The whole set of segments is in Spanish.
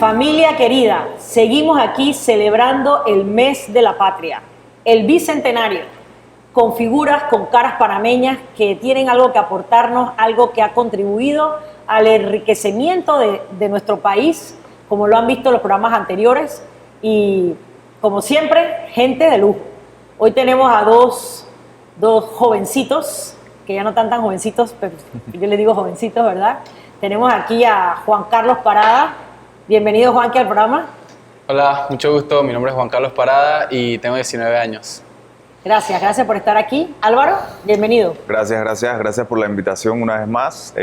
Familia querida, seguimos aquí celebrando el mes de la patria, el bicentenario, con figuras con caras panameñas que tienen algo que aportarnos, algo que ha contribuido al enriquecimiento de nuestro país, como lo han visto en los programas anteriores, y como siempre, gente de lujo. Hoy tenemos a dos jovencitos, que ya no están tan jovencitos, pero yo les digo jovencitos, ¿verdad? Tenemos aquí a Juan Carlos Parada. Bienvenido, Juanqui, al programa. Hola, mucho gusto. Mi nombre es Juan Carlos Parada y tengo 19 años. Gracias por estar aquí. Álvaro, bienvenido. Gracias por la invitación una vez más.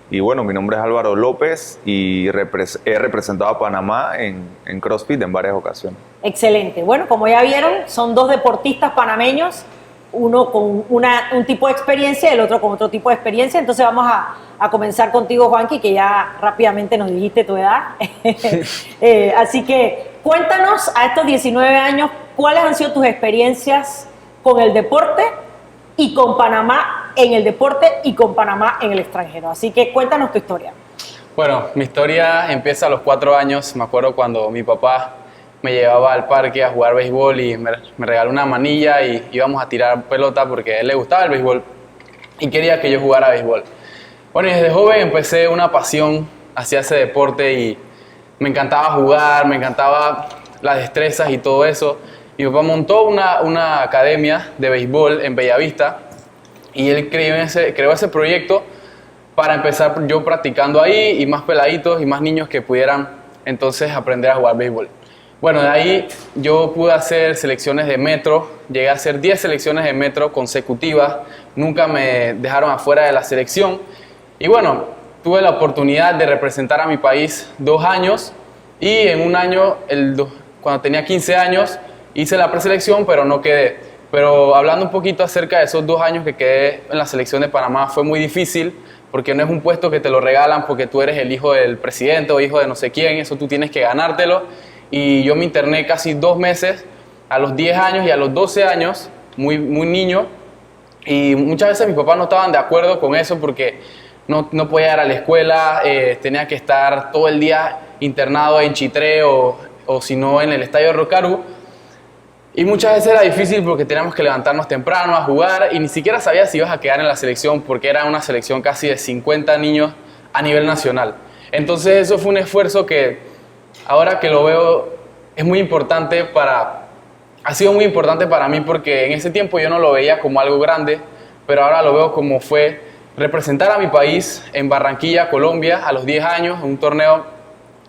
Y bueno, mi nombre es Álvaro López y he representado a Panamá en CrossFit en varias ocasiones. Excelente. Bueno, como ya vieron, son dos deportistas panameños, uno con un tipo de experiencia y el otro con otro tipo de experiencia. Entonces vamos a comenzar contigo, Juanqui, que ya rápidamente nos dijiste tu edad. Así que cuéntanos a estos 19 años, ¿cuáles han sido tus experiencias con el deporte y con Panamá en el deporte y con Panamá en el extranjero? Así que cuéntanos tu historia. Bueno, mi historia empieza a los 4 años. Me acuerdo cuando mi papá me llevaba al parque a jugar béisbol y me regaló una manilla y íbamos a tirar pelota porque a él le gustaba el béisbol y quería que yo jugara béisbol. Bueno, y desde joven empecé una pasión hacia ese deporte y me encantaba jugar, me encantaba las destrezas y todo eso. Mi papá montó una academia de béisbol en Bellavista y él creó ese proyecto para empezar yo practicando ahí y más peladitos y más niños que pudieran entonces aprender a jugar béisbol. Bueno, de ahí yo pude hacer selecciones de metro, llegué a hacer 10 selecciones de metro consecutivas, nunca me dejaron afuera de la selección. Y bueno, tuve la oportunidad de representar a mi país 2 años y en un año, cuando tenía 15 años, hice la preselección, pero no quedé. Pero hablando un poquito acerca de esos 2 años que quedé en la selección de Panamá, fue muy difícil porque no es un puesto que te lo regalan porque tú eres el hijo del presidente o hijo de no sé quién, eso tú tienes que ganártelo. Y yo me interné casi 2 meses, a los 10 años y a los 12 años, muy niño, y muchas veces mis papás no estaban de acuerdo con eso porque no podía ir a la escuela, tenía que estar todo el día internado en Chitré o si no en el estadio Rocaru. Y muchas veces era difícil porque teníamos que levantarnos temprano a jugar y ni siquiera sabía si ibas a quedar en la selección porque era una selección casi de 50 niños a nivel nacional. Entonces eso fue un esfuerzo que ahora que lo veo es muy importante ha sido muy importante para mí porque en ese tiempo yo no lo veía como algo grande, pero ahora lo veo como fue representar a mi país en Barranquilla, Colombia, a los 10 años, en un torneo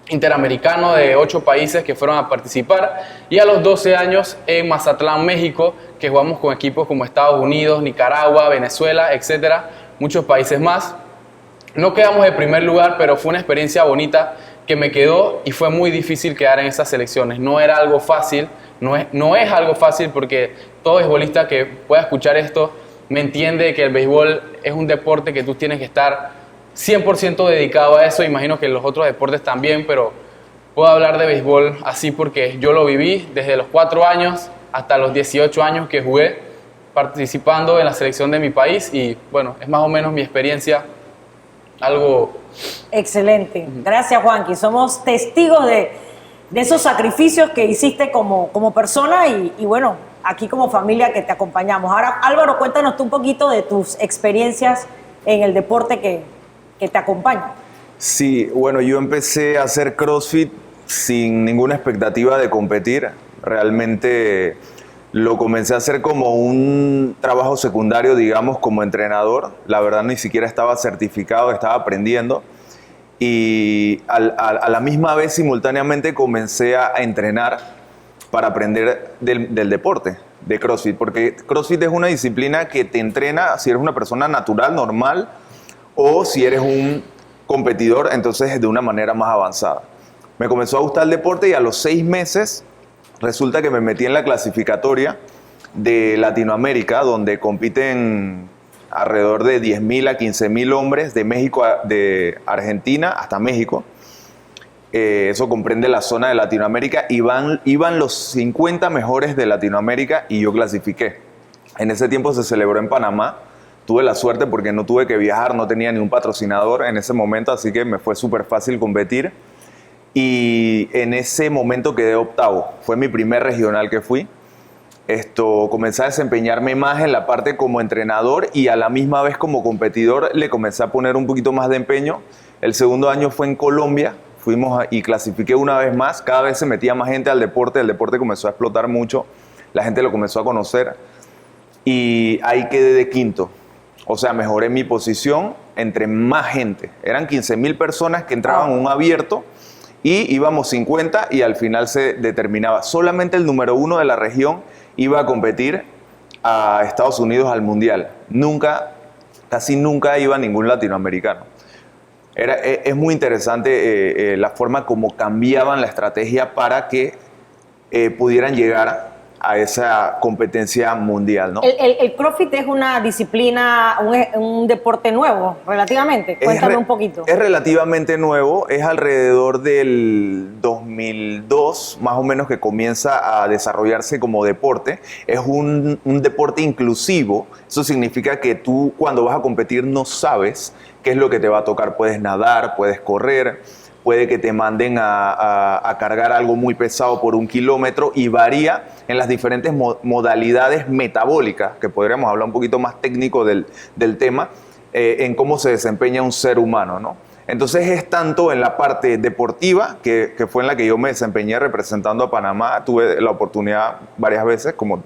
interamericano de 8 países que fueron a participar, y a los 12 años en Mazatlán, México, que jugamos con equipos como Estados Unidos, Nicaragua, Venezuela, etcétera, muchos países más. No quedamos de primer lugar, pero fue una experiencia bonita que me quedó y fue muy difícil quedar en esas selecciones. No era algo fácil, no es algo fácil porque todo beisbolista que pueda escuchar esto me entiende que el béisbol es un deporte que tú tienes que estar 100% dedicado a eso. Imagino que los otros deportes también, pero puedo hablar de béisbol así porque yo lo viví desde los 4 años hasta los 18 años que jugué participando en la selección de mi país y bueno, es más o menos mi experiencia. Algo excelente. Gracias, Juanqui. Somos testigos de esos sacrificios que hiciste como persona y bueno, aquí como familia que te acompañamos. Ahora, Álvaro, cuéntanos tú un poquito de tus experiencias en el deporte que te acompaña. Sí, bueno, yo empecé a hacer CrossFit sin ninguna expectativa de competir. Realmente lo comencé a hacer como un trabajo secundario, digamos, como entrenador. La verdad ni siquiera estaba certificado, estaba aprendiendo. Y a la misma vez, simultáneamente, comencé a entrenar para aprender del deporte, de CrossFit. Porque CrossFit es una disciplina que te entrena si eres una persona natural, normal, o si eres un competidor, entonces de una manera más avanzada. Me comenzó a gustar el deporte y a los 6 meses resulta que me metí en la clasificatoria de Latinoamérica, donde compiten alrededor de 10.000 a 15.000 hombres de México, de Argentina hasta México. Eso comprende la zona de Latinoamérica. Iban los 50 mejores de Latinoamérica y yo clasifiqué. En ese tiempo se celebró en Panamá. Tuve la suerte porque no tuve que viajar, no tenía ni un patrocinador en ese momento, así que me fue súper fácil competir. y en ese momento quedé octavo. Fue mi primer regional que fui. Comencé a desempeñarme más en la parte como entrenador y a la misma vez como competidor le comencé a poner un poquito más de empeño. El segundo año fue en Colombia, y clasifiqué una vez más. Cada vez se metía más gente al deporte, el deporte comenzó a explotar mucho, la gente lo comenzó a conocer y ahí quedé de quinto. O sea, mejoré mi posición entre más gente. Eran 15,000 personas que entraban en un abierto y íbamos 50 y al final se determinaba. Solamente el número 1 de la región iba a competir a Estados Unidos al Mundial. Casi nunca iba ningún latinoamericano. Es muy interesante la forma como cambiaban la estrategia para que pudieran llegar a esa competencia mundial, ¿no? El CrossFit es una disciplina, un deporte nuevo, relativamente. Cuéntame un poquito. Es relativamente nuevo, es alrededor del 2002, más o menos, que comienza a desarrollarse como deporte. Es un deporte inclusivo, eso significa que tú cuando vas a competir no sabes qué es lo que te va a tocar. Puedes nadar, puedes correr, puede que te manden a cargar algo muy pesado por 1 kilómetro y varía en las diferentes modalidades metabólicas, que podríamos hablar un poquito más técnico del tema, en cómo se desempeña un ser humano, ¿no? Entonces es tanto en la parte deportiva, que fue en la que yo me desempeñé representando a Panamá, tuve la oportunidad varias veces, como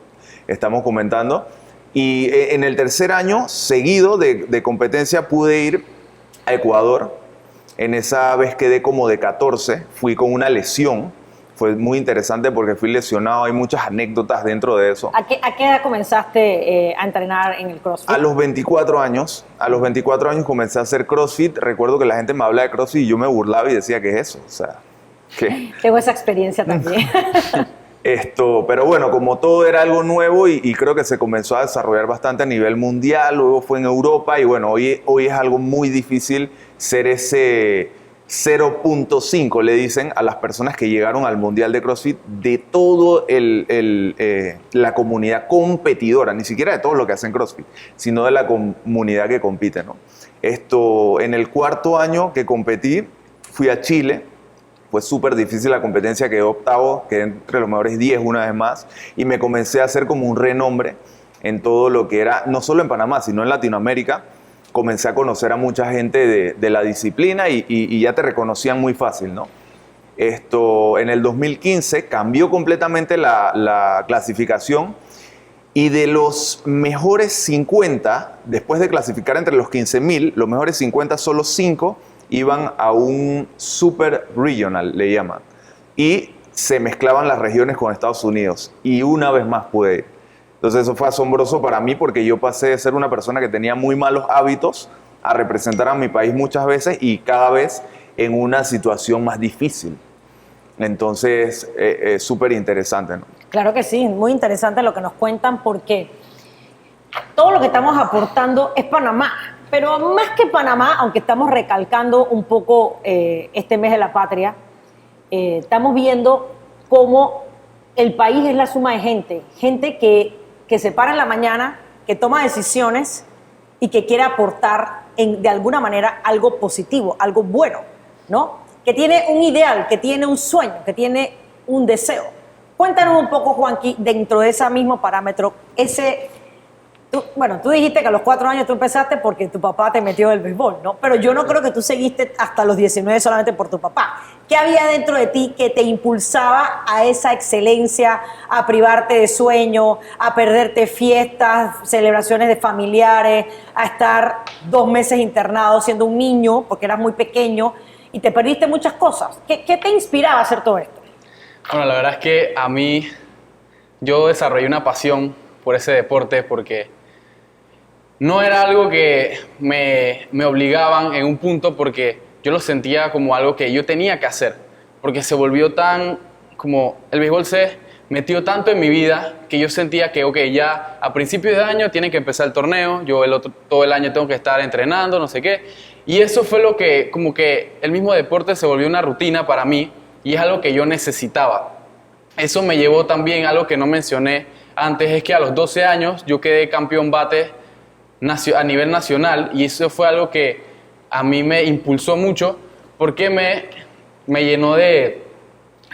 estamos comentando, y en el tercer año seguido de competencia pude ir a Ecuador. En esa vez quedé como de 14, fui con una lesión, fue muy interesante porque fui lesionado, hay muchas anécdotas dentro de eso. ¿A qué edad comenzaste a entrenar en el CrossFit? A los 24 años comencé a hacer CrossFit. Recuerdo que la gente me habla de CrossFit y yo me burlaba y decía, ¿qué es eso? O sea, ¿qué? Tengo esa experiencia también. Pero bueno, como todo era algo nuevo y creo que se comenzó a desarrollar bastante a nivel mundial, luego fue en Europa y bueno, hoy es algo muy difícil ser ese 0.5, le dicen a las personas que llegaron al Mundial de CrossFit de todo la comunidad competidora, ni siquiera de todo lo que hacen CrossFit, sino de la comunidad que compite, ¿no? En el cuarto año que competí, fui a Chile. Fue súper difícil la competencia, quedé octavo, quedé entre los mejores 10 una vez más y me comencé a hacer como un renombre en todo lo que era, no solo en Panamá, sino en Latinoamérica. Comencé a conocer a mucha gente de la disciplina y ya te reconocían muy fácil, ¿no? En el 2015 cambió completamente la clasificación y de los mejores 50, después de clasificar entre los 15,000, los mejores 50, solo 5 iban a un super regional, le llaman, y se mezclaban las regiones con Estados Unidos, y una vez más pude ir. Entonces eso fue asombroso para mí porque yo pasé de ser una persona que tenía muy malos hábitos a representar a mi país muchas veces y cada vez en una situación más difícil. Entonces es súper interesante, ¿no? Claro que sí, muy interesante lo que nos cuentan porque todo lo que estamos aportando es Panamá. Pero más que Panamá, aunque estamos recalcando un poco este mes de la patria, estamos viendo cómo el país es la suma de gente que se para en la mañana, que toma decisiones y que quiere aportar de alguna manera algo positivo, algo bueno, ¿no? Que tiene un ideal, que tiene un sueño, que tiene un deseo. Cuéntanos un poco, Juanqui, dentro de ese mismo parámetro, tú dijiste que a los 4 años tú empezaste porque tu papá te metió en el béisbol, ¿no? Pero yo no creo que tú seguiste hasta los 19 solamente por tu papá. ¿Qué había dentro de ti que te impulsaba a esa excelencia, a privarte de sueño, a perderte fiestas, celebraciones de familiares, a estar 2 meses internado siendo un niño porque eras muy pequeño y te perdiste muchas cosas? ¿Qué te inspiraba a hacer todo esto? Bueno, la verdad es que yo desarrollé una pasión por ese deporte porque no era algo que me obligaban en un punto porque yo lo sentía como algo que yo tenía que hacer. Porque se volvió el béisbol se metió tanto en mi vida que yo sentía que, ya a principios de año tiene que empezar el torneo, yo todo el año tengo que estar entrenando, no sé qué. Y eso fue lo que, como que el mismo deporte se volvió una rutina para mí y es algo que yo necesitaba. Eso me llevó también a algo que no mencioné antes, es que a los 12 años yo quedé campeón bate a nivel nacional y eso fue algo que a mí me impulsó mucho porque me llenó de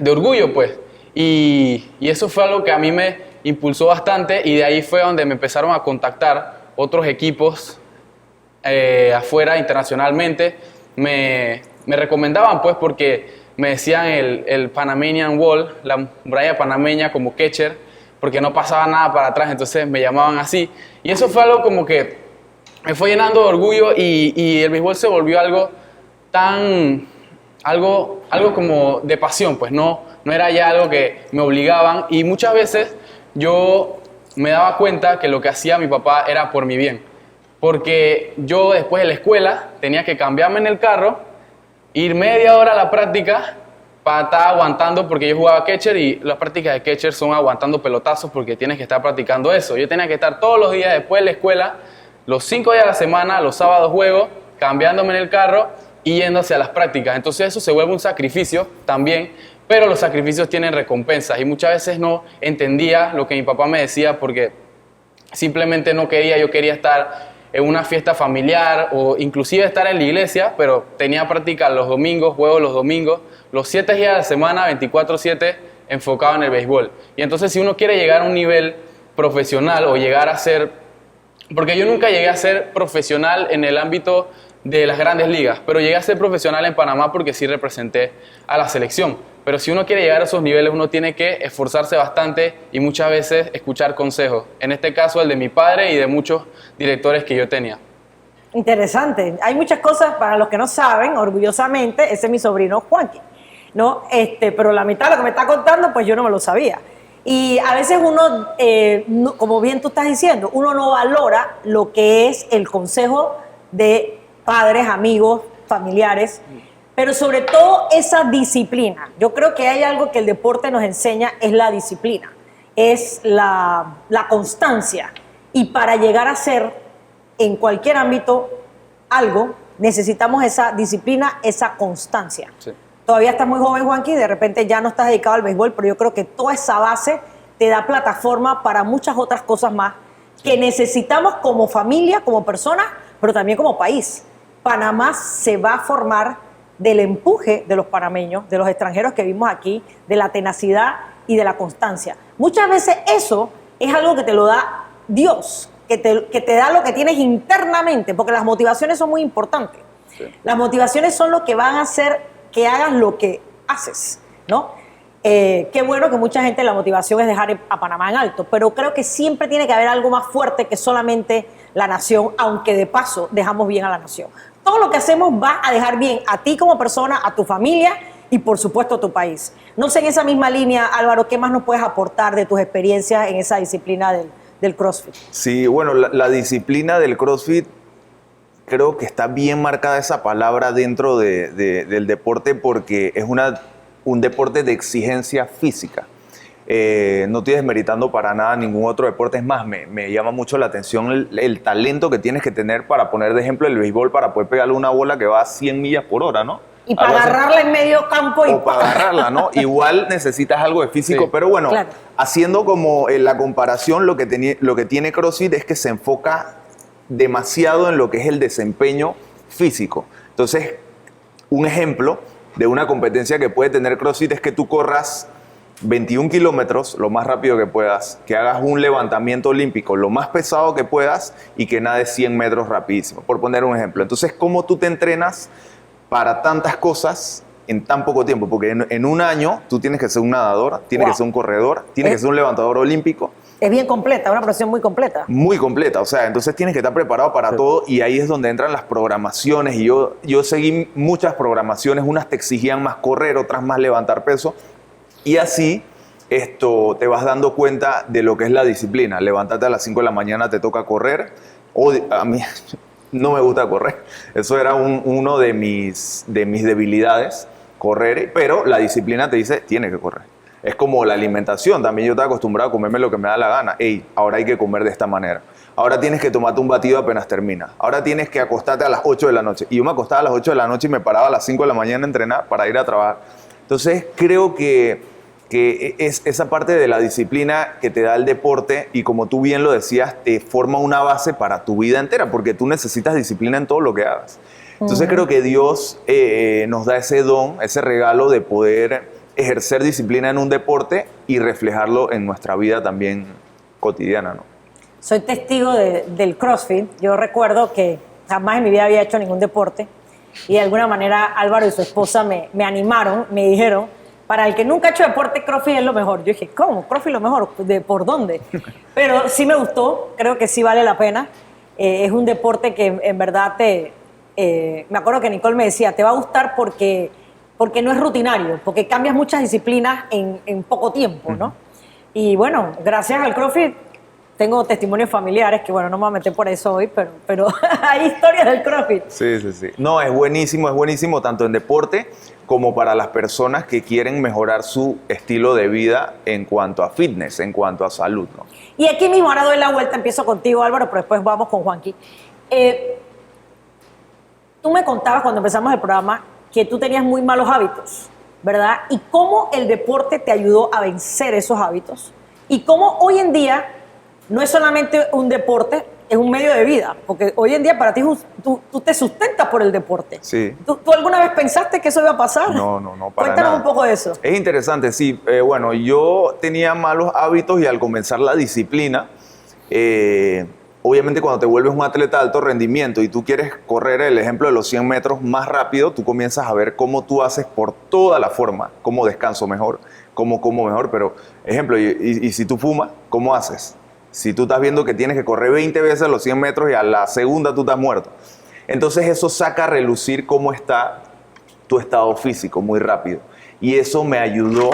orgullo, pues. Y eso fue algo que a mí me impulsó bastante y de ahí fue donde me empezaron a contactar otros equipos afuera, internacionalmente. Me recomendaban, pues, porque me decían el Panamanian Wall, la muralla panameña como catcher, porque no pasaba nada para atrás, entonces me llamaban así. Y eso fue algo como que me fue llenando de orgullo y el béisbol se volvió algo como de pasión, pues no era ya algo que me obligaban. Y muchas veces yo me daba cuenta que lo que hacía mi papá era por mi bien. Porque yo después de la escuela tenía que cambiarme en el carro, ir media hora a la práctica para estar aguantando, porque yo jugaba catcher y las prácticas de catcher son aguantando pelotazos porque tienes que estar practicando eso. Yo tenía que estar todos los días después de la escuela, los 5 días a la semana, los sábados juego, cambiándome en el carro y yendo hacia las prácticas. Entonces eso se vuelve un sacrificio también, pero los sacrificios tienen recompensas y muchas veces no entendía lo que mi papá me decía porque simplemente no quería, yo quería estar en una fiesta familiar o inclusive estar en la iglesia, pero tenía práctica los domingos, juego los domingos, los 7 días de la semana, 24/7, enfocado en el béisbol. Y entonces si uno quiere llegar a un nivel profesional o llegar a ser, porque yo nunca llegué a ser profesional en el ámbito de las grandes ligas, pero llegué a ser profesional en Panamá porque sí representé a la selección. Pero si uno quiere llegar a esos niveles, uno tiene que esforzarse bastante y muchas veces escuchar consejos. En este caso, el de mi padre y de muchos directores que yo tenía. Interesante. Hay muchas cosas, para los que no saben, orgullosamente, ese es mi sobrino Juanqui, ¿no? Pero la mitad de lo que me está contando, pues yo no me lo sabía. Y a veces uno, como bien tú estás diciendo, uno no valora lo que es el consejo de padres, amigos, familiares, pero sobre todo esa disciplina. Yo creo que hay algo que el deporte nos enseña, es la disciplina, es la constancia. Y para llegar a ser en cualquier ámbito algo, necesitamos esa disciplina, esa constancia. Sí. Todavía estás muy joven, Juanqui, de repente ya no estás dedicado al béisbol, pero yo creo que toda esa base te da plataforma para muchas otras cosas más que necesitamos como familia, como persona, pero también como país. Panamá se va a formar del empuje de los panameños, de los extranjeros que vimos aquí, de la tenacidad y de la constancia. Muchas veces eso es algo que te lo da Dios, que te da lo que tienes internamente, porque las motivaciones son muy importantes. Sí. Las motivaciones son lo que van a hacer que hagas lo que haces, ¿no? Qué bueno que mucha gente la motivación es dejar a Panamá en alto, pero creo que siempre tiene que haber algo más fuerte que solamente la nación, aunque de paso dejamos bien a la nación. Todo lo que hacemos va a dejar bien a ti como persona, a tu familia y por supuesto a tu país. No sé, en esa misma línea, Álvaro, ¿qué más nos puedes aportar de tus experiencias en esa disciplina del CrossFit? Sí, bueno, la disciplina del CrossFit, creo que está bien marcada esa palabra dentro del deporte porque es un deporte de exigencia física. No estoy desmeritando para nada ningún otro deporte. Es más, me llama mucho la atención el talento que tienes que tener para poner de ejemplo el béisbol, para poder pegarle una bola que va a 100 millas por hora, ¿no? Y para agarrarla en medio campo. O para agarrarla, ¿no? Igual necesitas algo de físico, sí. Pero bueno, claro, haciendo como la comparación, lo que tiene CrossFit es que se enfoca demasiado en lo que es el desempeño físico. Entonces, un ejemplo de una competencia que puede tener CrossFit es que tú corras 21 kilómetros lo más rápido que puedas, que hagas un levantamiento olímpico lo más pesado que puedas y que nades 100 metros rapidísimo, por poner un ejemplo. Entonces, ¿cómo tú te entrenas para tantas cosas en tan poco tiempo? Porque en un año tú tienes que ser un nadador, tienes que ser un corredor, tienes que ser un levantador olímpico. Es bien completa, una profesión muy completa. Muy completa, o sea, entonces tienes que estar preparado para todo y ahí es donde entran las programaciones y yo seguí muchas programaciones, unas te exigían más correr, otras más levantar peso y así te vas dando cuenta de lo que es la disciplina. Levantarte a las 5 de la mañana, te toca correr, a mí no me gusta correr, eso era uno de mis debilidades, correr, pero la disciplina te dice, tienes que correr. Es como la alimentación, también yo estaba acostumbrado a comerme lo que me da la gana. Ahora hay que comer de esta manera. Ahora tienes que tomarte un batido apenas termina. Ahora tienes que acostarte a las 8 de la noche. Y yo me acostaba a las 8 de la noche y me paraba a las 5 de la mañana a entrenar para ir a trabajar. Entonces creo que es esa parte de la disciplina que te da el deporte y como tú bien lo decías, te forma una base para tu vida entera porque tú necesitas disciplina en todo lo que hagas. Entonces creo que Dios nos da ese don, ese regalo de poder ejercer disciplina en un deporte y reflejarlo en nuestra vida también cotidiana, ¿no? Soy testigo del CrossFit. Yo recuerdo que jamás en mi vida había hecho ningún deporte y de alguna manera Álvaro y su esposa me animaron, me dijeron, para el que nunca ha hecho deporte, CrossFit es lo mejor. Yo dije, ¿cómo? ¿CrossFit lo mejor? ¿Por dónde? Pero sí me gustó, creo que sí vale la pena. Es un deporte que en verdad me acuerdo que Nicole me decía, te va a gustar porque no es rutinario, porque cambias muchas disciplinas en poco tiempo, ¿no? Y bueno, gracias al CrossFit tengo testimonios familiares, que bueno, no me voy a meter por eso hoy, pero hay historias del CrossFit. Sí. No, es buenísimo tanto en deporte como para las personas que quieren mejorar su estilo de vida en cuanto a fitness, en cuanto a salud, ¿no? Y aquí mismo, ahora doy la vuelta, empiezo contigo, Álvaro, pero después vamos con Juanqui. Tú me contabas cuando empezamos el programa que tú tenías muy malos hábitos, ¿verdad? Y cómo el deporte te ayudó a vencer esos hábitos. Y cómo hoy en día no es solamente un deporte, es un medio de vida. Porque hoy en día para ti tú te sustentas por el deporte. Sí. ¿Tú alguna vez pensaste que eso iba a pasar? No, para Cuéntanos nada. un poco de eso. Es interesante, sí. Bueno, yo tenía malos hábitos y al comenzar la disciplina, obviamente cuando te vuelves un atleta de alto rendimiento y tú quieres correr el ejemplo de los 100 metros más rápido, tú comienzas a ver cómo tú haces por toda la forma, cómo descanso mejor, cómo como mejor, pero ejemplo, y si tú fumas, ¿cómo haces? Si tú estás viendo que tienes que correr 20 veces los 100 metros y a la segunda tú estás muerto. Entonces eso saca a relucir cómo está tu estado físico muy rápido. Y eso me ayudó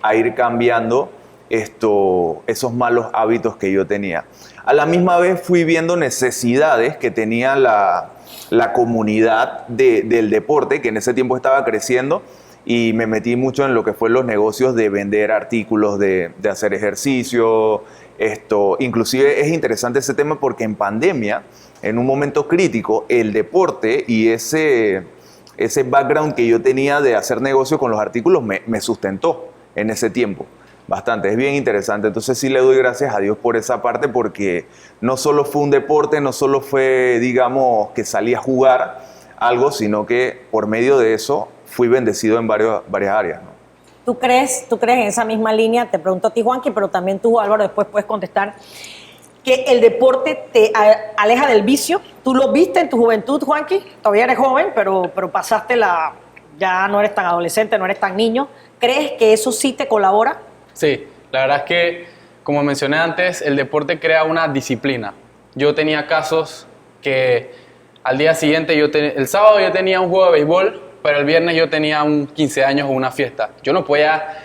a ir cambiando esos malos hábitos que yo tenía. A la misma vez fui viendo necesidades que tenía la comunidad del deporte, que en ese tiempo estaba creciendo, y me metí mucho en lo que fue los negocios de vender artículos, de hacer ejercicio. Inclusive es interesante ese tema porque en pandemia, en un momento crítico, el deporte y ese background que yo tenía de hacer negocio con los artículos me sustentó en ese tiempo bastante. Es bien interesante. Entonces sí le doy gracias a Dios por esa parte, porque no solo fue un deporte, no solo fue, digamos, que salí a jugar algo, sino que por medio de eso fui bendecido en varias áreas, ¿no? ¿Tú crees en esa misma línea? Te pregunto a ti, Juanqui, pero también tú, Álvaro, después puedes contestar, que el deporte te aleja del vicio. ¿Tú lo viste en tu juventud, Juanqui? Todavía eres joven, pero pasaste ya no eres tan adolescente, no eres tan niño. ¿Crees que eso sí te colabora? Sí, la verdad es que, como mencioné antes, el deporte crea una disciplina. Yo tenía casos que al día siguiente, el sábado yo tenía un juego de béisbol, pero el viernes yo tenía un 15 años o una fiesta. Yo no podía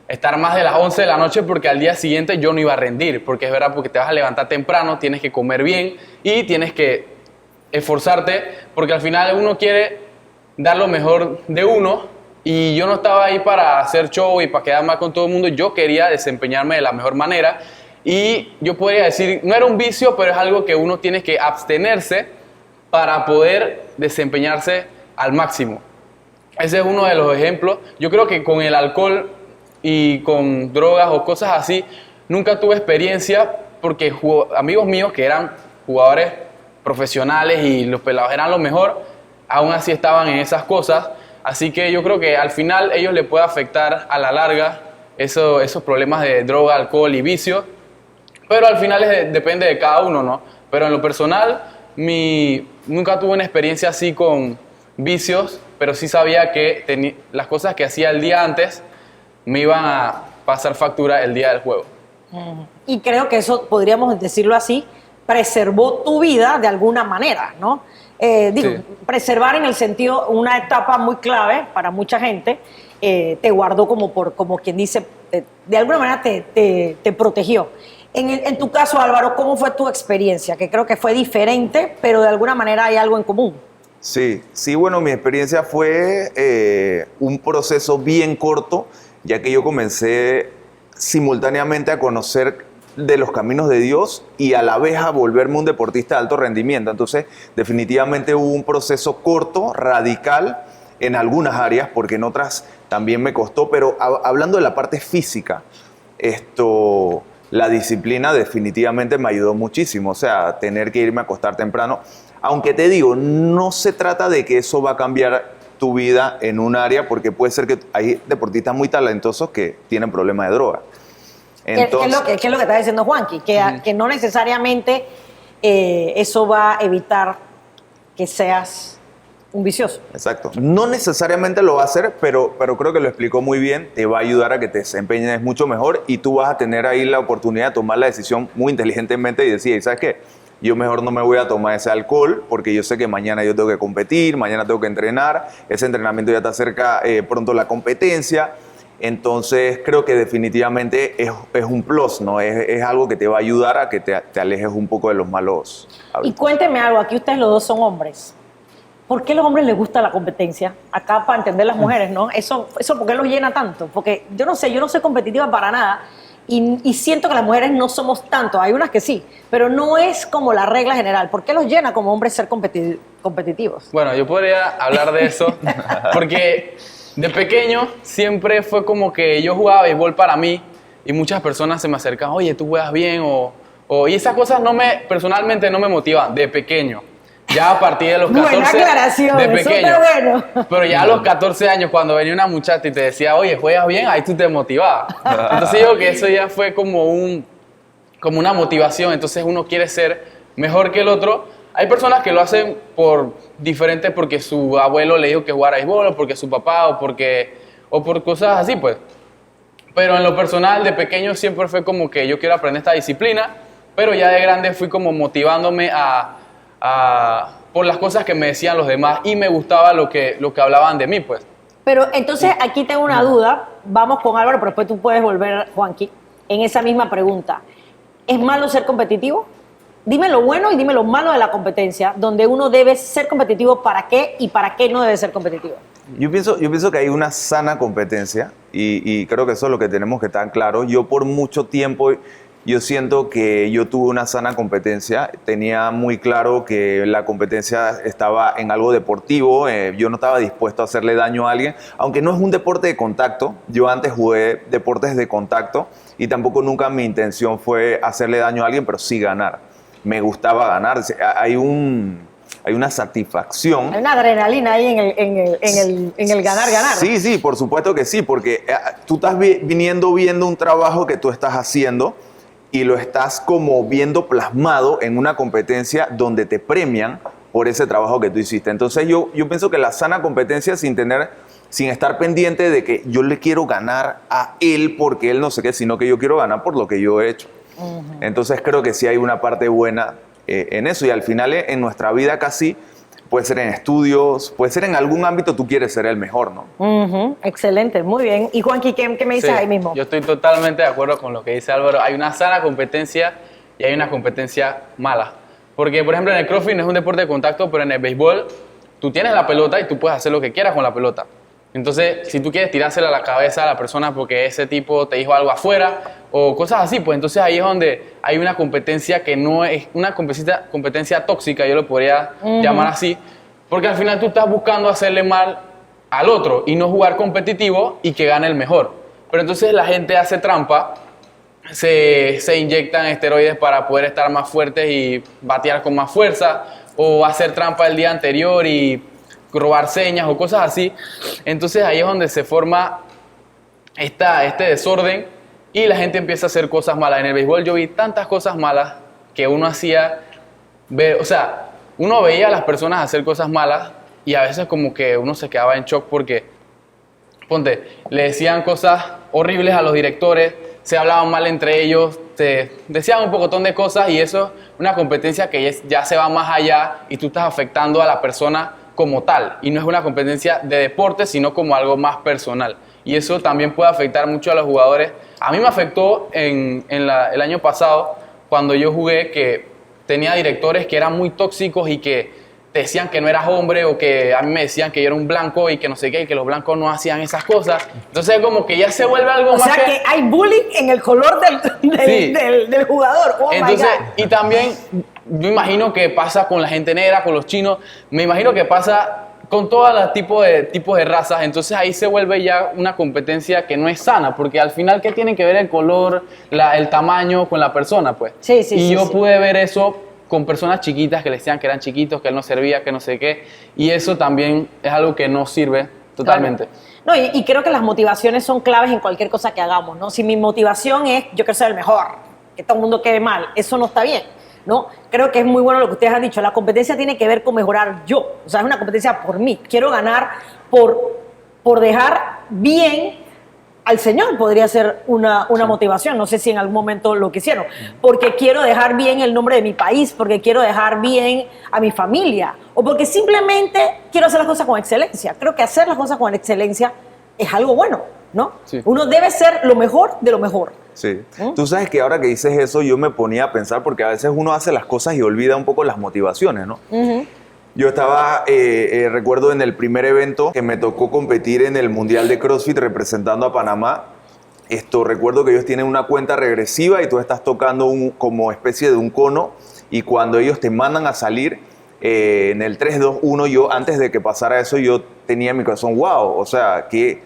estar más de las 11 de la noche porque al día siguiente yo no iba a rendir, porque es verdad, porque te vas a levantar temprano, tienes que comer bien y tienes que esforzarte, porque al final uno quiere dar lo mejor de uno, y yo no estaba ahí para hacer show y para quedar mal con todo el mundo. Yo quería desempeñarme de la mejor manera, y yo podría decir, no era un vicio, pero es algo que uno tiene que abstenerse para poder desempeñarse al máximo. Ese es uno de los ejemplos. Yo creo que con el alcohol y con drogas o cosas así, nunca tuve experiencia, porque amigos míos que eran jugadores profesionales y los pelados eran lo mejor, aún así estaban en esas cosas. Así que yo creo que al final ellos les puede afectar a la larga esos problemas de droga, alcohol y vicio, pero al final depende de cada uno, ¿no? Pero en lo personal, nunca tuve una experiencia así con vicios, pero sí sabía que las cosas que hacía el día antes me iban a pasar factura el día del juego. Y creo que eso, podríamos decirlo así, preservó tu vida de alguna manera, ¿no? Sí. Preservar en el sentido, una etapa muy clave para mucha gente, te guardó como quien dice, de alguna manera te protegió. En tu caso, Álvaro, ¿cómo fue tu experiencia? Que creo que fue diferente, pero de alguna manera hay algo en común. Sí, bueno, mi experiencia fue un proceso bien corto, ya que yo comencé simultáneamente a conocer de los caminos de Dios y a la vez a volverme un deportista de alto rendimiento. Entonces, definitivamente hubo un proceso corto, radical, en algunas áreas, porque en otras también me costó, pero hablando de la parte física, la disciplina definitivamente me ayudó muchísimo, o sea, tener que irme a acostar temprano. Aunque te digo, no se trata de que eso va a cambiar tu vida en un área, porque puede ser que hay deportistas muy talentosos que tienen problemas de droga. Entonces, ¿Qué es lo que está diciendo Juanqui? Que no necesariamente eso va a evitar que seas un vicioso. exacto. No necesariamente lo va a hacer, pero creo que lo explicó muy bien. Te va a ayudar a que te desempeñes mucho mejor y tú vas a tener ahí la oportunidad de tomar la decisión muy inteligentemente y decir, ¿y sabes qué? Yo mejor no me voy a tomar ese alcohol porque yo sé que mañana yo tengo que competir, mañana tengo que entrenar, ese entrenamiento ya está cerca, pronto la competencia. Entonces creo que definitivamente es un plus, ¿no? Es algo que te va a ayudar a que te alejes un poco de los malos Y hábitos. cuénteme algo, aquí ustedes los dos son hombres. ¿Por qué a los hombres les gusta la competencia? Acá para entender las mujeres, ¿no? Eso ¿por qué los llena tanto? Porque yo no sé, yo no soy competitiva para nada y siento que las mujeres no somos tanto. Hay unas que sí, pero no es como la regla general. ¿Por qué los llena como hombres ser competitivos? Bueno, yo podría hablar de eso porque de pequeño siempre fue como que yo jugaba béisbol para mí y muchas personas se me acercaban, oye, tú juegas bien y esas cosas personalmente no me motivan de pequeño. Ya a partir de los 14 Buena aclaración, de pequeño. súper bueno. Pero ya a los 14 años cuando venía una muchacha y te decía, oye, juegas bien, ahí tú te motivabas. Entonces digo que eso ya fue como una motivación. Entonces uno quiere ser mejor que el otro. Hay personas que lo hacen porque su abuelo le dijo que jugara béisbol, o porque su papá, o por cosas así, pues. Pero en lo personal, de pequeño siempre fue como que yo quiero aprender esta disciplina, pero ya de grande fui como motivándome por las cosas que me decían los demás y me gustaba lo que hablaban de mí, pues. Pero entonces aquí tengo una duda. Vamos con Álvaro, pero después tú puedes volver, Juanqui, en esa misma pregunta. ¿Es malo ser competitivo? Dime lo bueno y dime lo malo de la competencia, donde uno debe ser competitivo para qué y para qué no debe ser competitivo. Yo pienso que hay una sana competencia y creo que eso es lo que tenemos que estar claro. Yo por mucho tiempo, yo siento que yo tuve una sana competencia. Tenía muy claro que la competencia estaba en algo deportivo. Yo no estaba dispuesto a hacerle daño a alguien, aunque no es un deporte de contacto. Yo antes jugué deportes de contacto y tampoco nunca mi intención fue hacerle daño a alguien, pero sí ganar. Me gustaba ganar. Hay una satisfacción. Hay una adrenalina ahí en el ganar. Sí, por supuesto que sí, porque tú estás viendo un trabajo que tú estás haciendo y lo estás como viendo plasmado en una competencia donde te premian por ese trabajo que tú hiciste. Entonces yo pienso que la sana competencia sin estar pendiente de que yo le quiero ganar a él porque él no sé qué, sino que yo quiero ganar por lo que yo he hecho. Entonces creo que sí hay una parte buena en eso y al final en nuestra vida casi puede ser en estudios, puede ser en algún ámbito tú quieres ser el mejor, ¿no? Excelente, muy bien. Y Juanqui, ¿qué me dices Sí, ahí mismo? yo estoy totalmente de acuerdo con lo que dice Álvaro. Hay una sana competencia y hay una competencia mala. Porque, por ejemplo, en el CrossFit no es un deporte de contacto, pero en el béisbol tú tienes la pelota y tú puedes hacer lo que quieras con la pelota. Entonces, si tú quieres tirársela a la cabeza a la persona porque ese tipo te dijo algo afuera o cosas así, pues entonces ahí es donde hay una competencia que no es una competencia tóxica, yo lo podría llamar así, porque al final tú estás buscando hacerle mal al otro y no jugar competitivo y que gane el mejor. Pero entonces la gente hace trampa, se inyectan esteroides para poder estar más fuertes y batear con más fuerza, o hacer trampa el día anterior y robar señas o cosas así. Entonces ahí es donde se forma este desorden y la gente empieza a hacer cosas malas. En el béisbol yo vi tantas cosas malas que uno uno veía a las personas hacer cosas malas y a veces como que uno se quedaba en shock porque, le decían cosas horribles a los directores, se hablaban mal entre ellos, te decían un pocotón de cosas y eso es una competencia que ya se va más allá y tú estás afectando a la persona como tal y no es una competencia de deporte sino como algo más personal y eso también puede afectar mucho a los jugadores. A mí me afectó el año pasado cuando yo jugué, que tenía directores que eran muy tóxicos y que te decían que no eras hombre o que a mí me decían que yo era un blanco y que no sé qué, y que los blancos no hacían esas cosas. Entonces como que ya se vuelve algo más. O sea que hay bullying en el color del jugador. Oh, entonces, my God. y también yo imagino que pasa con la gente negra, con los chinos, me imagino que pasa con todos los tipos de razas. Entonces ahí se vuelve ya una competencia que no es sana, porque al final, ¿qué tiene que ver el color, el tamaño con la persona? Pues. Sí, y yo pude ver eso con personas chiquitas que le decían que eran chiquitos, que él no servía, que no sé qué. Y eso también es algo que no sirve totalmente. Claro. No, y creo que las motivaciones son claves en cualquier cosa que hagamos, ¿no? Si mi motivación es yo quiero ser el mejor, que todo el mundo quede mal, eso no está bien, ¿no? Creo que es muy bueno lo que ustedes han dicho. La competencia tiene que ver con mejorar yo. O sea, es una competencia por mí. Quiero ganar por dejar bien al Señor, podría ser una motivación. No sé si en algún momento lo quisieron. Porque quiero dejar bien el nombre de mi país, porque quiero dejar bien a mi familia, o porque simplemente quiero hacer las cosas con excelencia. Creo que hacer las cosas con excelencia es algo bueno, ¿no? Sí. Uno debe ser lo mejor de lo mejor. Sí. Tú sabes que ahora que dices eso, yo me ponía a pensar, porque a veces uno hace las cosas y olvida un poco las motivaciones, ¿no? Yo estaba, recuerdo en el primer evento que me tocó competir en el Mundial de CrossFit representando a Panamá. Recuerdo que ellos tienen una cuenta regresiva y tú estás tocando como especie de un cono, y cuando ellos te mandan a salir en el 3, 2, 1, yo antes de que pasara eso, yo tenía en mi corazón, wow, o sea, qué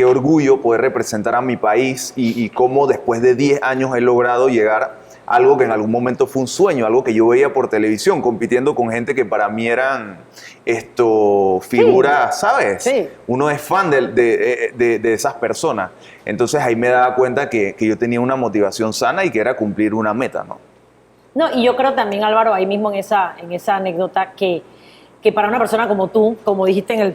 orgullo poder representar a mi país y cómo después de 10 años he logrado llegar a algo que en algún momento fue un sueño, algo que yo veía por televisión, compitiendo con gente que para mí eran figuras, sí, ¿sabes? Sí. Uno es fan de esas personas. Entonces ahí me daba cuenta que yo tenía una motivación sana y que era cumplir una meta, ¿no? No, y yo creo también, Álvaro, ahí mismo en esa anécdota, que para una persona como tú, como dijiste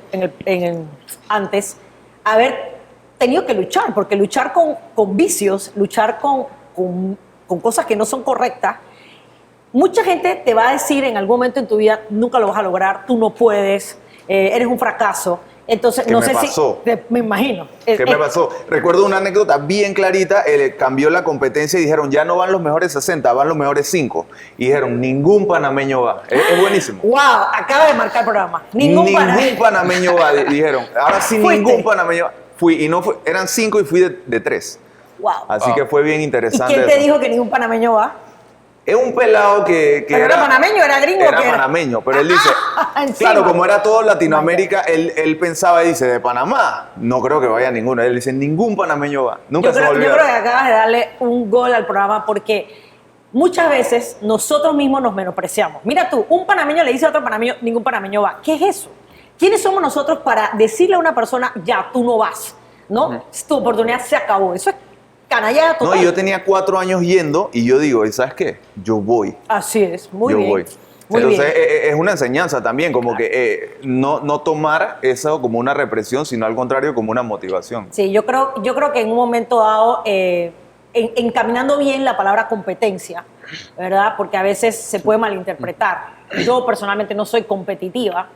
antes, haber tenido que luchar, porque luchar con vicios, luchar con cosas que no son correctas, mucha gente te va a decir en algún momento en tu vida, nunca lo vas a lograr, tú no puedes, eres un fracaso. Entonces, no sé si... Me imagino. ¿Qué me pasó? Recuerdo una anécdota bien clarita, cambió la competencia y dijeron, ya no van los mejores 60, van los mejores 5. Y dijeron, ningún panameño va. Es buenísimo. ¡Wow! Acaba de marcar el programa. Ningún panameño va, dijeron. Ahora sí, ningún panameño va. Fui, y no fue, eran 5 y fui de 3. Wow. Así que fue bien interesante. ¿Y quién te dijo que ningún panameño va? Es un pelado que ¿Pero era panameño, era gringo? Era panameño, pero él dice, claro, como era todo Latinoamérica, él pensaba y dice, de Panamá, no creo que vaya ninguno. Él dice, ningún panameño va. Nunca se me olvida. Yo creo que acabas de darle un gol al programa, porque muchas veces nosotros mismos nos menospreciamos. Mira tú, un panameño le dice a otro panameño, ningún panameño va. ¿Qué es eso? ¿Quiénes somos nosotros para decirle a una persona, ya, tú no vas? ¿No? Tu oportunidad se acabó. Eso es canallada total. No, yo tenía 4 años yendo y yo digo, ¿sabes qué? Yo voy. Así es, muy bien. Yo voy. Entonces es una enseñanza también, como que no tomar eso como una represión, sino al contrario como una motivación. Sí, yo creo que en un momento dado, encaminando bien la palabra competencia, ¿verdad? Porque a veces se puede malinterpretar. Yo personalmente no soy competitiva,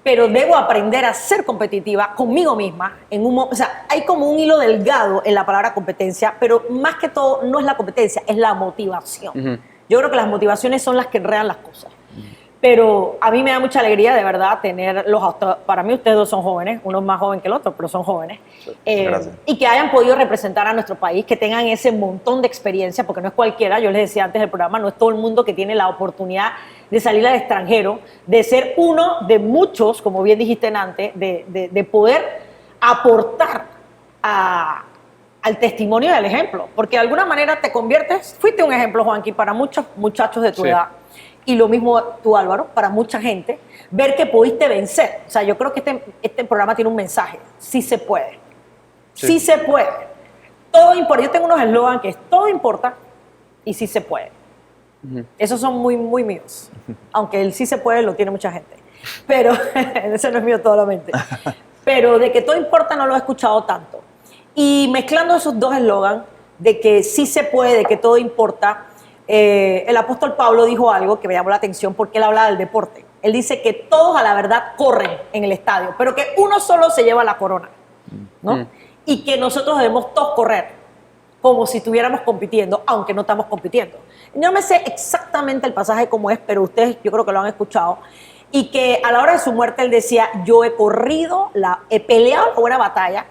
pero debo aprender a ser competitiva conmigo misma. O sea, hay como un hilo delgado en la palabra competencia, pero más que todo no es la competencia, es la motivación. Yo creo que las motivaciones son las que enredan las cosas. Pero a mí me da mucha alegría, de verdad, para mí ustedes dos son jóvenes, uno es más joven que el otro, pero son jóvenes. Gracias. Y que hayan podido representar a nuestro país, que tengan ese montón de experiencia, porque no es cualquiera, yo les decía antes del programa, no es todo el mundo que tiene la oportunidad de salir al extranjero, de ser uno de muchos, como bien dijiste antes, de poder aportar al testimonio del ejemplo. Porque de alguna manera te conviertes, fuiste un ejemplo, Juanqui, para muchos muchachos de tu edad. Y lo mismo tú, Álvaro, para mucha gente, ver que pudiste vencer. O sea, yo creo que este programa tiene un mensaje. Sí se puede. Sí se puede. Todo importa. Yo tengo unos eslogans que es todo importa y sí se puede. Esos son muy, muy míos. Aunque el sí se puede lo tiene mucha gente. Pero ese no es mío solamente. Pero de que todo importa no lo he escuchado tanto. Y mezclando esos dos eslogans, de que sí se puede, de que todo importa, el apóstol Pablo dijo algo que me llamó la atención porque él habla del deporte. Él dice que todos a la verdad corren en el estadio, pero que uno solo se lleva la corona, ¿no? Y que nosotros debemos todos correr como si estuviéramos compitiendo, aunque no estamos compitiendo. No me sé exactamente el pasaje cómo es, pero ustedes yo creo que lo han escuchado. Y que a la hora de su muerte él decía, yo he corrido, he peleado la buena batalla,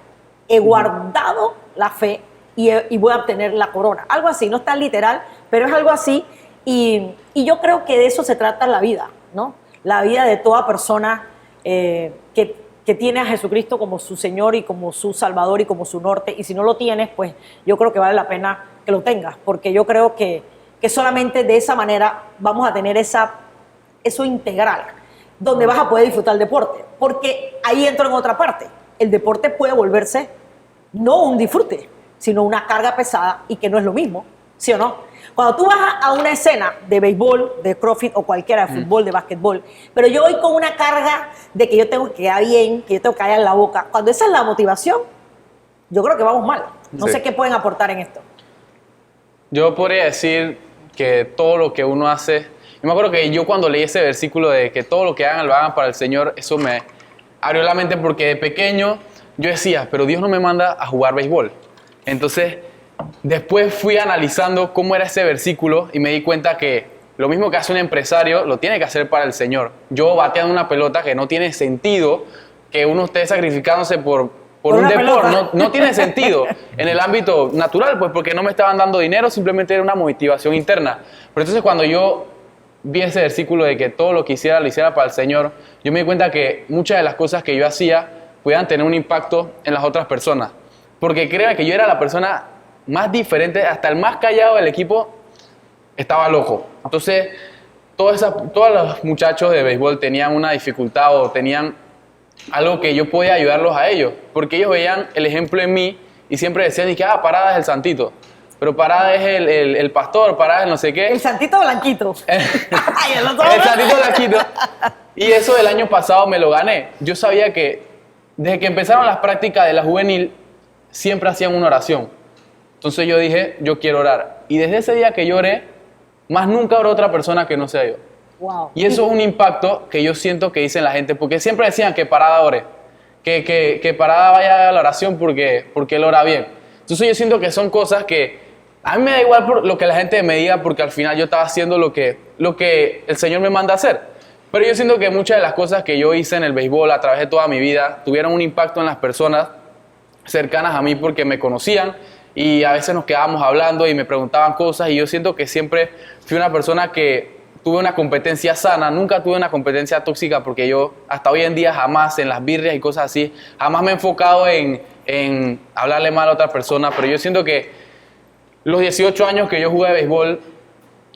he guardado la fe y voy a obtener la corona. Algo así, no está literal, pero es algo así. Y yo creo que de eso se trata la vida, ¿no? La vida de toda persona que tiene a Jesucristo como su Señor y como su Salvador y como su norte. Y si no lo tienes, pues yo creo que vale la pena que lo tengas, porque yo creo que que solamente de esa manera vamos a tener eso integral, donde vas a poder disfrutar el deporte. Porque ahí entro en otra parte. El deporte puede volverse no un disfrute, sino una carga pesada y que no es lo mismo, ¿sí o no? Cuando tú vas a una escena de béisbol, de CrossFit o cualquiera, de fútbol, de básquetbol, pero yo voy con una carga de que yo tengo que quedar bien, que yo tengo que callar la boca. Cuando esa es la motivación, yo creo que vamos mal. No sé qué pueden aportar en esto. Yo podría decir que todo lo que uno hace... Yo me acuerdo que yo cuando leí ese versículo de que todo lo que hagan lo hagan para el Señor, eso me abrió la mente porque de pequeño yo decía, pero Dios no me manda a jugar béisbol. Entonces, después fui analizando cómo era ese versículo y me di cuenta que lo mismo que hace un empresario, lo tiene que hacer para el Señor. Yo bateando una pelota que no tiene sentido, que uno esté sacrificándose por un deporte, no tiene sentido en el ámbito natural, pues porque no me estaban dando dinero, simplemente era una motivación interna. Pero entonces cuando yo vi ese versículo de que todo lo que hiciera, lo hiciera para el Señor, yo me di cuenta que muchas de las cosas que yo hacía puedan tener un impacto en las otras personas. Porque créanme que yo era la persona más diferente, hasta el más callado del equipo estaba loco. Entonces, todos los muchachos de béisbol tenían una dificultad o tenían algo que yo podía ayudarlos a ellos. Porque ellos veían el ejemplo en mí y siempre decían, Parada es el santito. Pero Parada es el pastor, Parada es no sé qué. El santito blanquito. El santito blanquito. Y eso del año pasado me lo gané. Yo sabía que desde que empezaron las prácticas de la juvenil, siempre hacían una oración. Entonces yo dije, yo quiero orar. Y desde ese día que yo oré, más nunca oró otra persona que no sea yo. Wow. Y eso es un impacto que yo siento que dicen la gente, porque siempre decían que Parada ore, que Parada vaya a la oración porque él ora bien. Entonces yo siento que son cosas que a mí me da igual por lo que la gente me diga, porque al final yo estaba haciendo lo que el Señor me manda a hacer. Pero yo siento que muchas de las cosas que yo hice en el béisbol a través de toda mi vida tuvieron un impacto en las personas cercanas a mí porque me conocían y a veces nos quedábamos hablando y me preguntaban cosas y yo siento que siempre fui una persona que tuve una competencia sana, nunca tuve una competencia tóxica porque yo hasta hoy en día jamás en las birrias y cosas así, jamás me he enfocado en hablarle mal a otra persona, pero yo siento que los 18 años que yo jugué de béisbol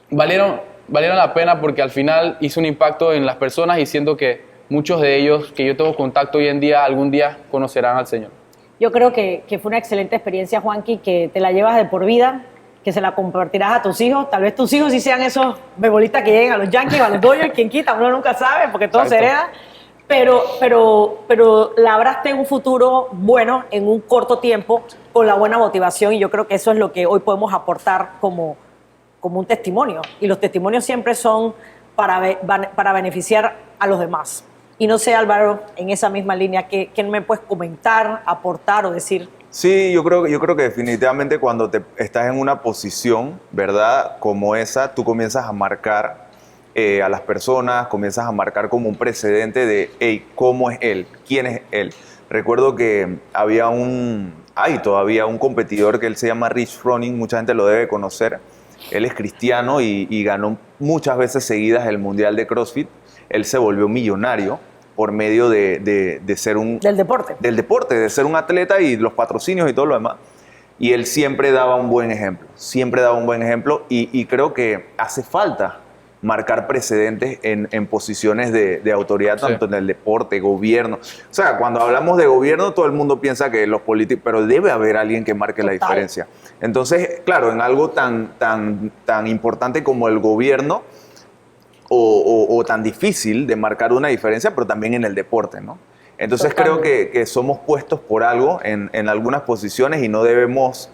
valieron la pena porque al final hizo un impacto en las personas y siento que muchos de ellos que yo tengo contacto hoy en día, algún día conocerán al Señor. Yo creo que fue una excelente experiencia, Juanqui, que te la llevas de por vida, que se la compartirás a tus hijos. Tal vez tus hijos sí sean esos beisbolistas que lleguen a los Yankees o a los Dodgers, quien quita, uno nunca sabe porque todo se hereda. Pero labraste un futuro bueno en un corto tiempo con la buena motivación y yo creo que eso es lo que hoy podemos aportar como un testimonio. Y los testimonios siempre son para beneficiar a los demás. Y no sé, Álvaro, en esa misma línea, ¿qué me puedes comentar, aportar o decir? Sí, yo creo que definitivamente cuando estás en una posición, ¿verdad?, como esa, tú comienzas a marcar a las personas, comienzas a marcar como un precedente de, hey, ¿cómo es él? ¿Quién es él? Recuerdo que hay todavía un competidor que él se llama Rich Froning, mucha gente lo debe conocer. Él es cristiano y ganó muchas veces seguidas el Mundial de CrossFit. Él se volvió millonario por medio de ser un... Del deporte. Del deporte, de ser un atleta y los patrocinios y todo lo demás. Y él siempre daba un buen ejemplo, y creo que hace falta marcar precedentes en posiciones de autoridad, tanto en el deporte, gobierno. O sea, cuando hablamos de gobierno, todo el mundo piensa que los políticos, pero debe haber alguien que marque la diferencia. Entonces, claro, en algo tan importante como el gobierno, o tan difícil de marcar una diferencia, pero también en el deporte, ¿no? Entonces creo que somos puestos por algo en algunas posiciones y no debemos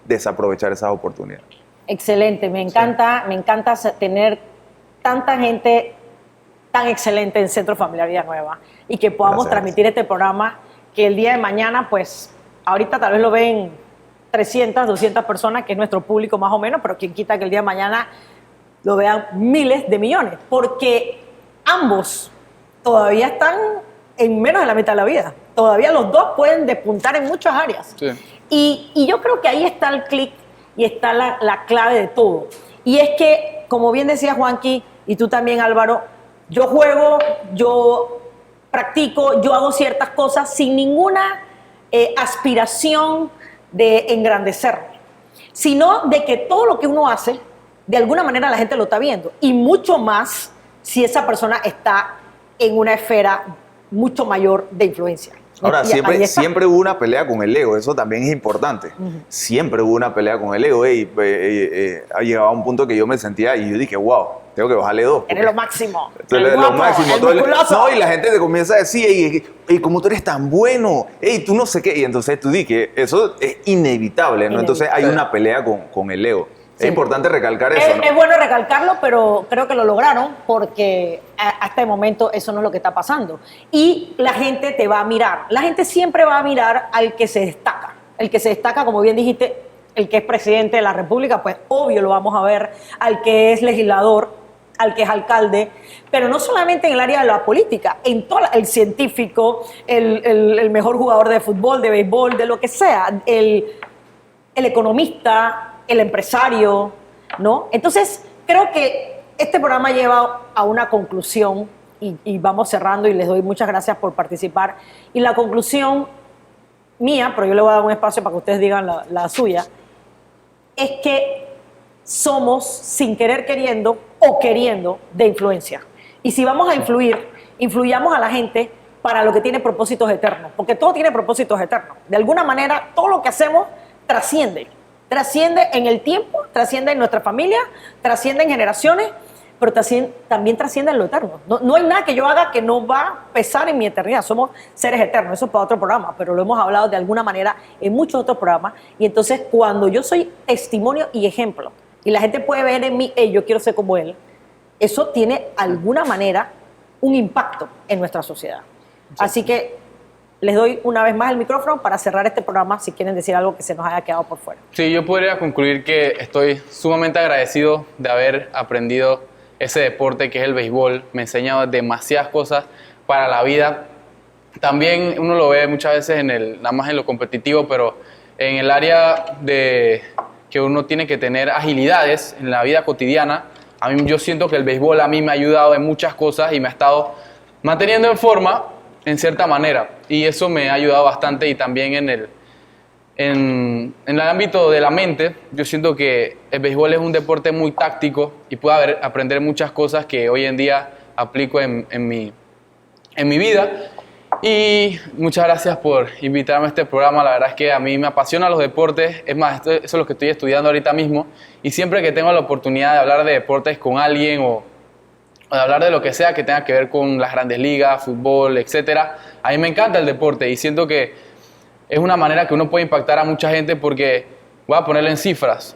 desaprovechar esas oportunidades. Excelente, me encanta tener tanta gente tan excelente en Centro Familiar Villanueva y que podamos transmitir este programa que el día de mañana, pues ahorita tal vez lo ven 300, 200 personas, que es nuestro público más o menos, pero quien quita que el día de mañana lo vean miles de millones, porque ambos todavía están en menos de la mitad de la vida. Todavía los dos pueden despuntar en muchas áreas. Sí. Y yo creo que ahí está el clic y está la clave de todo. Y es que, como bien decía Juanqui, y tú también, Álvaro, yo juego, yo practico, yo hago ciertas cosas sin ninguna aspiración de engrandecerme, sino de que todo lo que uno hace de alguna manera la gente lo está viendo. Y mucho más si esa persona está en una esfera mucho mayor de influencia. Ahora, Y siempre hubo una pelea con el ego, eso también es importante. Siempre hubo una pelea con el ego. Ha llegado a un punto que yo me sentía y yo dije, wow, tengo que bajarle 2. Eres lo máximo. Entonces, El guapo, lo máximo. el musculoso. No, y la gente te comienza a decir, ey, ¿cómo tú eres tan bueno? Ey, tú no sé qué. Y entonces tú dices que eso es inevitable, ¿no? Entonces hay una pelea con el ego. Sí. Es importante recalcar eso, ¿no? Es bueno recalcarlo, pero creo que lo lograron porque hasta el momento eso no es lo que está pasando. Y la gente te va a mirar. La gente siempre va a mirar al que se destaca. El que se destaca, como bien dijiste, el que es presidente de la República, pues obvio lo vamos a ver. Al que es legislador, al que es alcalde. Pero no solamente en el área de la política, en todo el científico, el mejor jugador de fútbol, de béisbol, de lo que sea, el economista, el empresario, ¿no? Entonces, creo que este programa lleva a una conclusión y vamos cerrando y les doy muchas gracias por participar. Y la conclusión mía, pero yo le voy a dar un espacio para que ustedes digan la suya, es que somos, sin querer queriendo o queriendo, de influencia. Y si vamos a influyamos a la gente para lo que tiene propósitos eternos, porque todo tiene propósitos eternos. De alguna manera, todo lo que hacemos trasciende en el tiempo, trasciende en nuestra familia, trasciende en generaciones, pero también trasciende en lo eterno. No hay nada que yo haga que no va a pesar en mi eternidad. Somos seres eternos, eso es para otro programa, pero lo hemos hablado de alguna manera en muchos otros programas. Y entonces, cuando yo soy testimonio y ejemplo, y la gente puede ver en mí, yo quiero ser como él, eso tiene de alguna manera un impacto en nuestra sociedad. Sí. Así que les doy una vez más el micrófono para cerrar este programa, si quieren decir algo que se nos haya quedado por fuera. Sí, yo podría concluir que estoy sumamente agradecido de haber aprendido ese deporte que es el béisbol. Me ha enseñado demasiadas cosas para la vida. También uno lo ve muchas veces nada más en lo competitivo, pero en el área de que uno tiene que tener agilidades en la vida cotidiana. Yo siento que el béisbol a mí me ha ayudado en muchas cosas y me ha estado manteniendo en forma en cierta manera, y eso me ha ayudado bastante. Y también en el ámbito de la mente, yo siento que el béisbol es un deporte muy táctico y puedo aprender muchas cosas que hoy en día aplico en mi vida. Y muchas gracias por invitarme a este programa. La verdad es que a mí me apasionan los deportes. Es más, eso es lo que estoy estudiando ahorita mismo, y siempre que tengo la oportunidad de hablar de deportes con alguien o de hablar de lo que sea que tenga que ver con las grandes ligas, fútbol, etcétera, a mí me encanta el deporte y siento que es una manera que uno puede impactar a mucha gente, porque voy a ponerlo en cifras.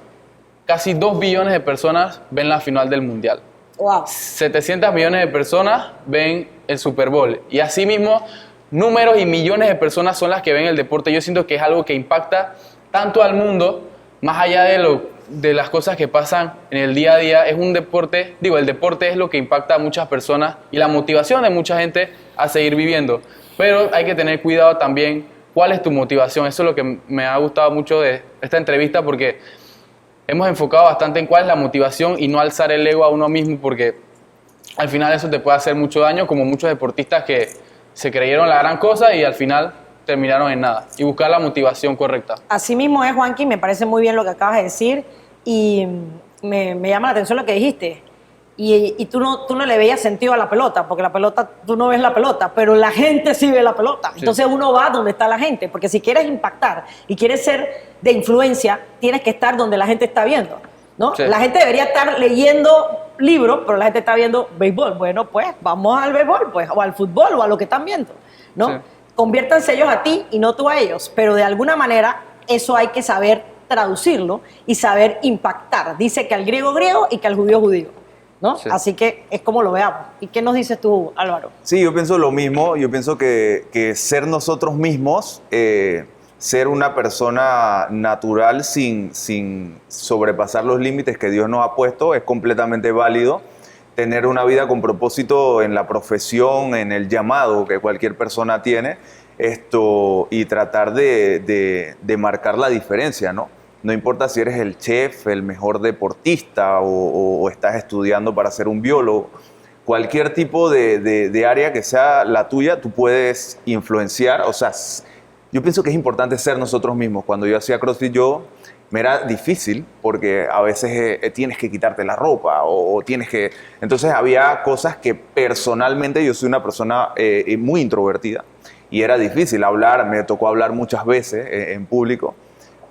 Casi 2 billones de personas ven la final del Mundial. Wow. 700 millones de personas ven el Super Bowl. Y así mismo, números y millones de personas son las que ven el deporte. Yo siento que es algo que impacta tanto al mundo, más allá de las cosas que pasan en el día a día. Es un deporte, el deporte es lo que impacta a muchas personas y la motivación de mucha gente a seguir viviendo. Pero hay que tener cuidado también cuál es tu motivación. Eso es lo que me ha gustado mucho de esta entrevista, porque hemos enfocado bastante en cuál es la motivación y no alzar el ego a uno mismo, porque al final eso te puede hacer mucho daño, como muchos deportistas que se creyeron la gran cosa y al final terminaron en nada. Y buscar la motivación correcta. Así mismo es, Juanqui, me parece muy bien lo que acabas de decir y me llama la atención lo que dijiste. Y tú no le veías sentido a la pelota, porque la pelota, tú no ves la pelota, pero la gente sí ve la pelota. Sí. Entonces uno va donde está la gente, porque si quieres impactar y quieres ser de influencia, tienes que estar donde la gente está viendo, ¿no? Sí. La gente debería estar leyendo libros, pero la gente está viendo béisbol. Bueno, pues vamos al béisbol, pues, o al fútbol, o a lo que están viendo, ¿no? Sí. Conviértanse ellos a ti y no tú a ellos, pero de alguna manera eso hay que saber traducirlo y saber impactar. Dice que al griego y que al judío judío, ¿no? Sí. Así que es como lo veamos. ¿Y qué nos dices tú, Álvaro? Sí, yo pienso lo mismo. Yo pienso que ser nosotros mismos, ser una persona natural sin sobrepasar los límites que Dios nos ha puesto, es completamente válido. Tener una vida con propósito en la profesión, en el llamado que cualquier persona tiene, y tratar de marcar la diferencia, ¿no? No importa si eres el chef, el mejor deportista o estás estudiando para ser un biólogo. Cualquier tipo de área que sea la tuya, tú puedes influenciar. O sea, yo pienso que es importante ser nosotros mismos. Cuando yo hacía CrossFit, yo me era difícil porque a veces tienes que quitarte la ropa o tienes que... Entonces había cosas que personalmente yo soy una persona muy introvertida y era difícil hablar, me tocó hablar muchas veces en público,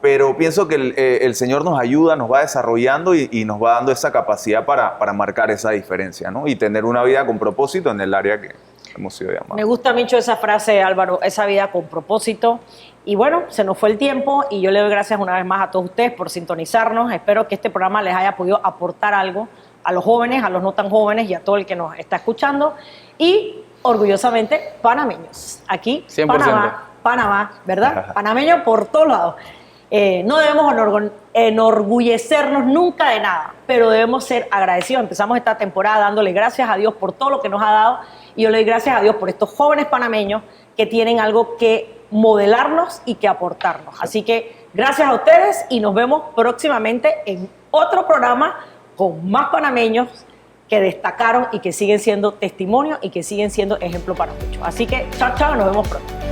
pero pienso que el Señor nos ayuda, nos va desarrollando y nos va dando esa capacidad para marcar esa diferencia, ¿no? Y tener una vida con propósito en el área que hemos sido llamados. Me gusta mucho esa frase, Álvaro, esa vida con propósito. Y bueno, se nos fue el tiempo y yo le doy gracias una vez más a todos ustedes por sintonizarnos. Espero que este programa les haya podido aportar algo a los jóvenes, a los no tan jóvenes y a todo el que nos está escuchando. Y orgullosamente panameños. Aquí, 100%. Panamá, ¿verdad? Panameño por todos lados. No debemos enorgullecernos nunca de nada, pero debemos ser agradecidos. Empezamos esta temporada dándole gracias a Dios por todo lo que nos ha dado y yo le doy gracias a Dios por estos jóvenes panameños que tienen algo que modelarnos y que aportarnos. Así que gracias a ustedes y nos vemos próximamente en otro programa con más panameños que destacaron y que siguen siendo testimonio y que siguen siendo ejemplo para muchos. Así que chao, chao, nos vemos pronto.